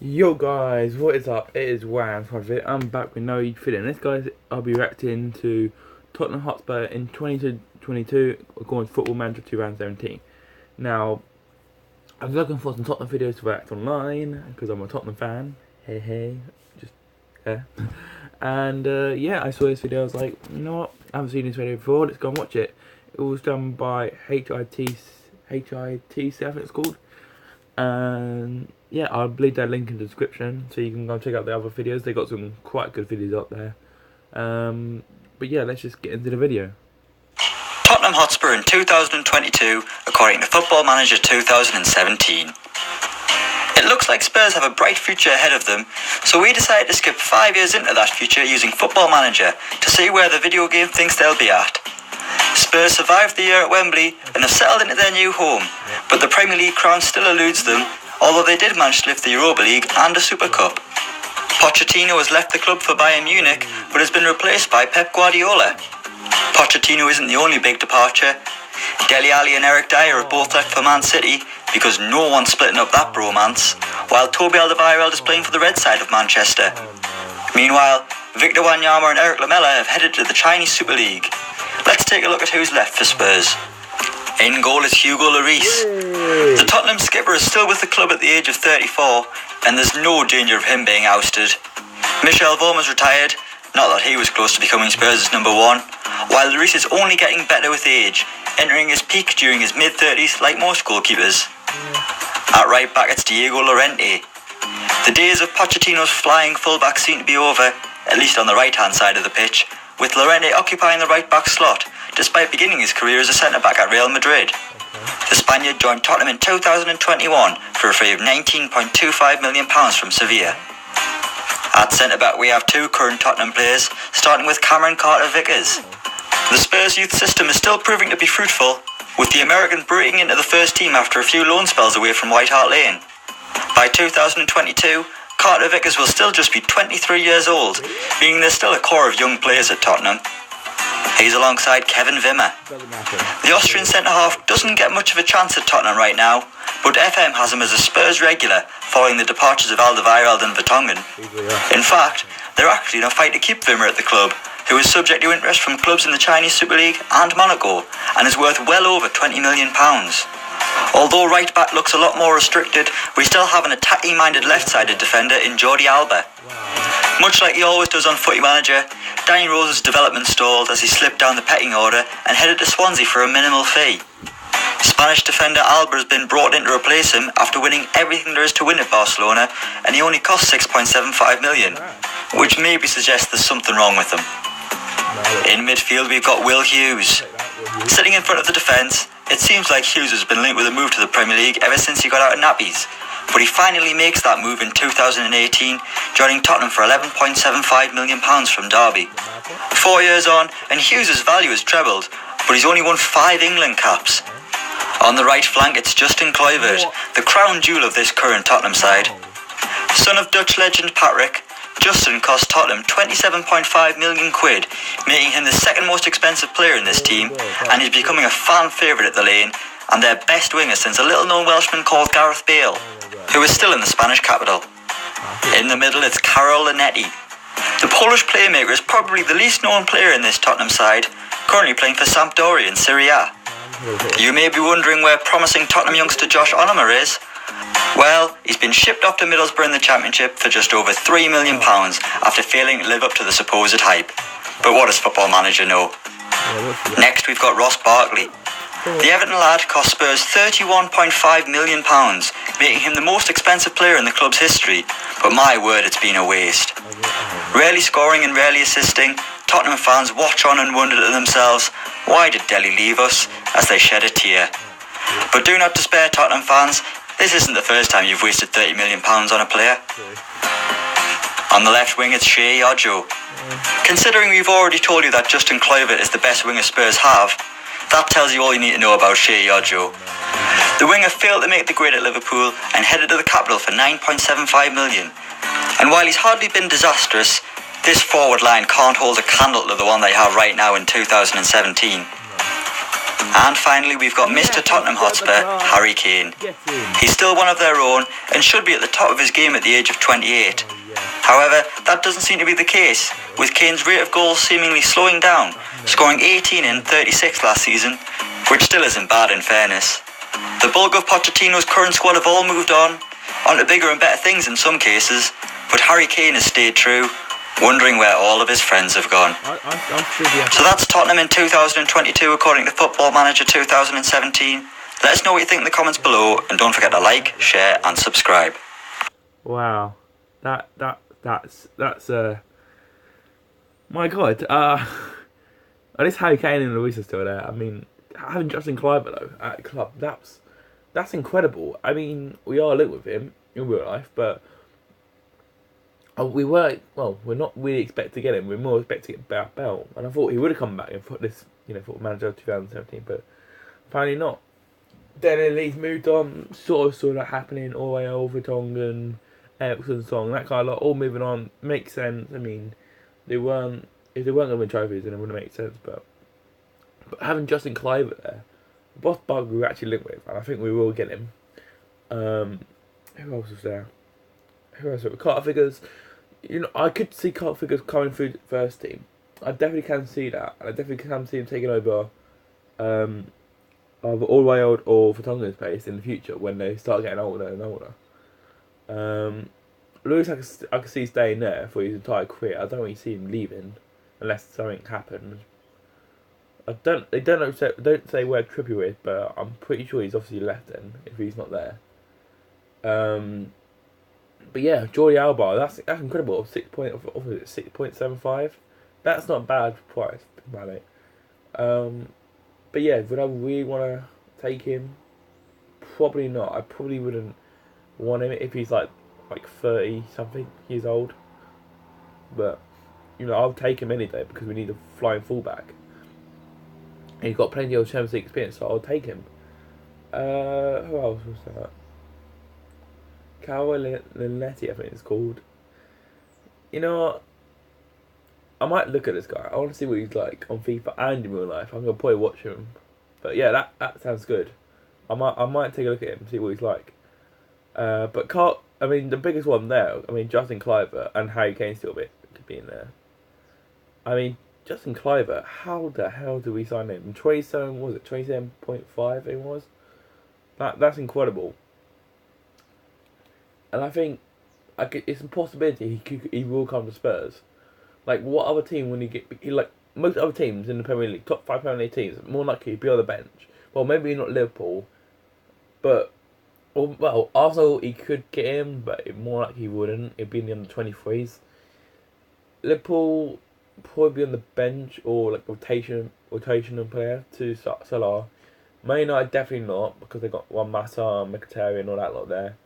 Yo guys, what is up? It is Wham from it. I'm back with no feeling. This guys, I'll be reacting to Tottenham Hotspur in 2022 according to Football Manager 2017. Now, I was looking for some Tottenham videos to react online because I'm a Tottenham fan. Hey, just yeah. And yeah, I saw this video. I was like, you know what? I haven't seen this video before. Let's go and watch it. It was done by HITC, I think it's called. And yeah, I'll leave that link in the description so you can go and check out the other videos. They got some quite good videos up there. But yeah, let's just get into the video. Tottenham Hotspur in 2022, according to Football Manager 2017. It looks like Spurs have a bright future ahead of them, so we decided to skip 5 years into that future using Football Manager to see where the video game thinks they'll be at. Spurs survived the year at Wembley and have settled into their new home, but the Premier League crown still eludes them, although they did manage to lift the Europa League and a Super Cup. Pochettino has left the club for Bayern Munich, but has been replaced by Pep Guardiola. Pochettino isn't the only big departure. Dele Alli and Eric Dyer have both left for Man City because no one's splitting up that bromance, while Toby Alderweireld is playing for the red side of Manchester. Meanwhile, Victor Wanyama and Eric Lamela have headed to the Chinese Super League. Let's take a look at who's left for Spurs. In goal is Hugo Lloris. The Tottenham skipper is still with the club at the age of 34, and there's no danger of him being ousted. Michel Vorm retired, not that he was close to becoming Spurs' number one, while Lloris is only getting better with age, entering his peak during his mid-30s like most goalkeepers. At right back it's Diego Llorente. The days of Pochettino's flying fullback seem to be over, at least on the right-hand side of the pitch, with Llorente occupying the right-back slot, despite beginning his career as a centre-back at Real Madrid. The Spaniard joined Tottenham in 2021 for a fee of £19.25 million from Sevilla. At centre-back we have two current Tottenham players, starting with Cameron Carter-Vickers. The Spurs youth system is still proving to be fruitful, with the American breaking into the first team after a few loan spells away from White Hart Lane. By 2022, Carter-Vickers will still just be 23 years old, meaning there's still a core of young players at Tottenham. He's alongside Kevin Wimmer. The Austrian centre-half doesn't get much of a chance at Tottenham right now, but FM has him as a Spurs regular following the departures of Alderweireld and Vertonghen. In fact, they're actually in a fight to keep Wimmer at the club, who is subject to interest from clubs in the Chinese Super League and Monaco, and is worth well over £20 million. Although right back looks a lot more restricted, we still have an attacking-minded left-sided defender in Jordi Alba. Much like he always does on Footy Manager, Danny Rose's development stalled as he slipped down the pecking order and headed to Swansea for a minimal fee. Spanish defender Alba has been brought in to replace him after winning everything there is to win at Barcelona, and he only cost £6.75 million, which maybe suggests there's something wrong with him. In midfield we've got Will Hughes. Sitting in front of the defence, it seems like Hughes has been linked with a move to the Premier League ever since he got out of nappies, but he finally makes that move in 2018, joining Tottenham for £11.75 million from Derby. 4 years on, and Hughes' value has trebled, but he's only won 5 England caps. On the right flank it's Justin Kluivert, the crown jewel of this current Tottenham side. Son of Dutch legend Patrick, Justin cost Tottenham £27.5 million, making him the second most expensive player in this team, and he's becoming a fan favourite at the Lane, and their best winger since a little-known Welshman called Gareth Bale, who is still in the Spanish capital. In the middle it's Karol Linetti. The Polish playmaker is probably the least known player in this Tottenham side, currently playing for Sampdoria in Serie A. You may be wondering where promising Tottenham youngster Josh Onomah is. Well, he's been shipped off to Middlesbrough in the Championship for just over £3 million after failing to live up to the supposed hype. But what does Football Manager know? Next we've got Ross Barkley. The Everton lad cost Spurs £31.5 million, making him the most expensive player in the club's history, but my word, it's been a waste. Rarely scoring and rarely assisting, Tottenham fans watch on and wonder to themselves, why did Dele leave us, as they shed a tear. But do not despair, Tottenham fans, this isn't the first time you've wasted £30 million on a player. On the left wing it's Shea Ojo. Considering we've already told you that Justin Kluivert is the best winger Spurs have, that tells you all you need to know about Shea Ojo. The winger failed to make the grade at Liverpool and headed to the capital for £9.75 million. And while he's hardly been disastrous, this forward line can't hold a candle to the one they have right now in 2017. And finally, we've got Mr. Tottenham Hotspur, Harry Kane. He's still one of their own and should be at the top of his game at the age of 28. However, that doesn't seem to be the case, with Kane's rate of goals seemingly slowing down, scoring 18 in 36 last season, which still isn't bad in fairness. The bulk of Pochettino's current squad have all moved on to bigger and better things in some cases, but Harry Kane has stayed true, wondering where all of his friends have gone. So that's Tottenham in 2022 according to Football Manager 2017. Let us know what you think in the comments below, and don't forget to like, share and subscribe. Wow, that's my God. At least Harry Kane and Luis are still there. I mean, having Justin Kluivert though at the club, that's incredible. I mean, we are linked with him in real life, but we're not really expecting to get him. We're more expecting to get Bell, and I thought he would have come back and put this, Football Manager 2017, but apparently not. Then he's moved on, sort of saw that happening all the way over Tongan, Ericsson song, that kind of lot, all moving on, makes sense. I mean, if they weren't going to win trophies, then it wouldn't make sense, but having Justin Kluivert there, Boss Bug we were actually linked with, and I think we will get him. Who else was there? Who else? Carter Figures. I could see Carter Figures coming through the first team. I definitely can see that, and I definitely can see him taking over either All Way Old or for Tongan's place in the future when they start getting older and older. Lewis, I could see staying there for his entire career. I don't really see him leaving unless something happens. They don't say where Trippier is, but I'm pretty sure he's obviously left then if he's not there. But yeah, Jordi Alba, that's incredible. 6.75. That's not a bad price, about it. But yeah, would I really want to take him? Probably not. I probably wouldn't want him if he's like 30 something years old. But I'll take him any day because we need a flying fullback. And he's got plenty of Champions League experience, so I'll take him. Who else was that? Linetti, I think it's called. You know what? I might look at this guy. I want to see what he's like on FIFA and in real life. I'm gonna probably watch him. But yeah, that sounds good. I might take a look at him and see what he's like. But the biggest one there. Justin Kluivert and Harry Kane still could be in there. Justin Kluivert, how the hell do we sign him? 27.5 it was? That's incredible. And I think it's a possibility he will come to Spurs. What other team will he get? Most other teams in the Premier League, top 5 Premier League teams, more likely he'd be on the bench. Well, maybe not Liverpool, but Arsenal he could get him, but more likely he wouldn't. It'd be in the under-23s. Liverpool probably be on the bench or rotational player to Salah. Man United definitely not because they got Juan Mata, Mkhitaryan and all that lot there.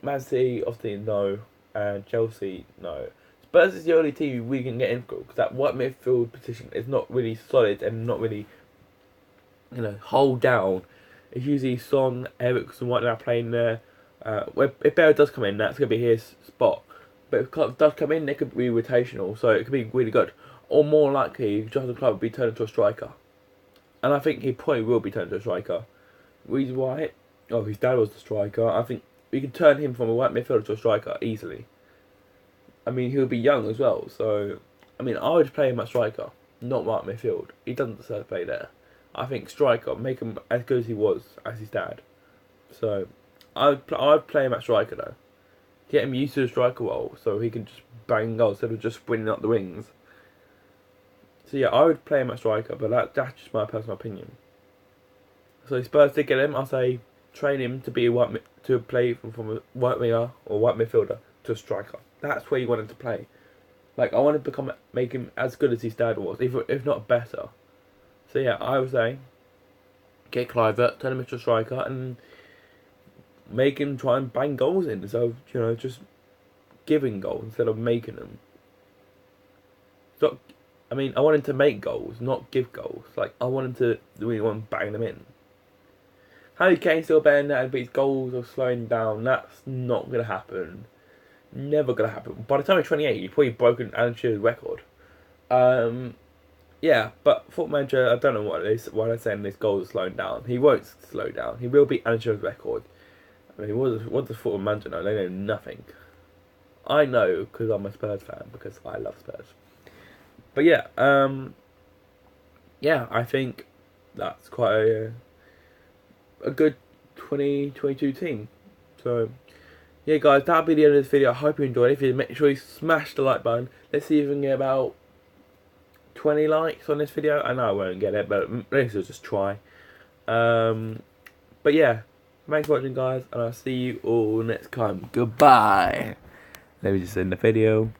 Man City obviously no, and Chelsea no. Spurs is the only team we can get in because that white midfield position is not really solid and not really hold down. It's usually Son, Ericsson, what they're playing there. If Bale does come in, that's gonna be his spot. But if Klopp does come in, it could be rotational, so it could be really good. Or more likely, Jonathan Klopp will be turned into a striker. And I think he probably will be turned into a striker. Reason why? His dad was the striker. I think we can turn him from a white midfielder to a striker easily. He'll be young as well, so... I would play him at striker, not white midfield. He doesn't deserve to play there. I think striker, make him as good as he was, as his dad. So, I'd play him at striker though. Get him used to the striker role so he can just bang goals instead of just sprinting up the wings. So yeah, I would play him at striker, but that's just my personal opinion. So Spurs did get him. I'll say train him to be to play from a white winger or white midfielder to a striker. That's where you want him to play. I want to make him as good as his dad was, if not better. So yeah, I would say get Kluivert, turn him into a striker, and make him try and bang goals in. So just giving goals instead of making them. So I want him to make goals, not give goals. I want him to really want to bang them in. Harry Kane still better that, but his goals are slowing down. That's not gonna happen. Never gonna happen. By the time he's 28, he's probably broken Alan Shearer's record. yeah, but Football Manager, I don't know why they're saying this goal is slowing down. He won't slow down. He will beat Angel's record. I mean, what does Football Manager know? They know nothing. I know because I'm a Spurs fan, because I love Spurs. But yeah, I think that's quite a good 2022 team. So, yeah, guys, that'll be the end of this video. I hope you enjoyed it. If you did, make sure you smash the like button. Let's see if we can get about 20 likes on this video. I know I won't get it, but let's just try. But yeah, thanks for watching, guys, and I'll see you all next time. Goodbye. Let me just end the video.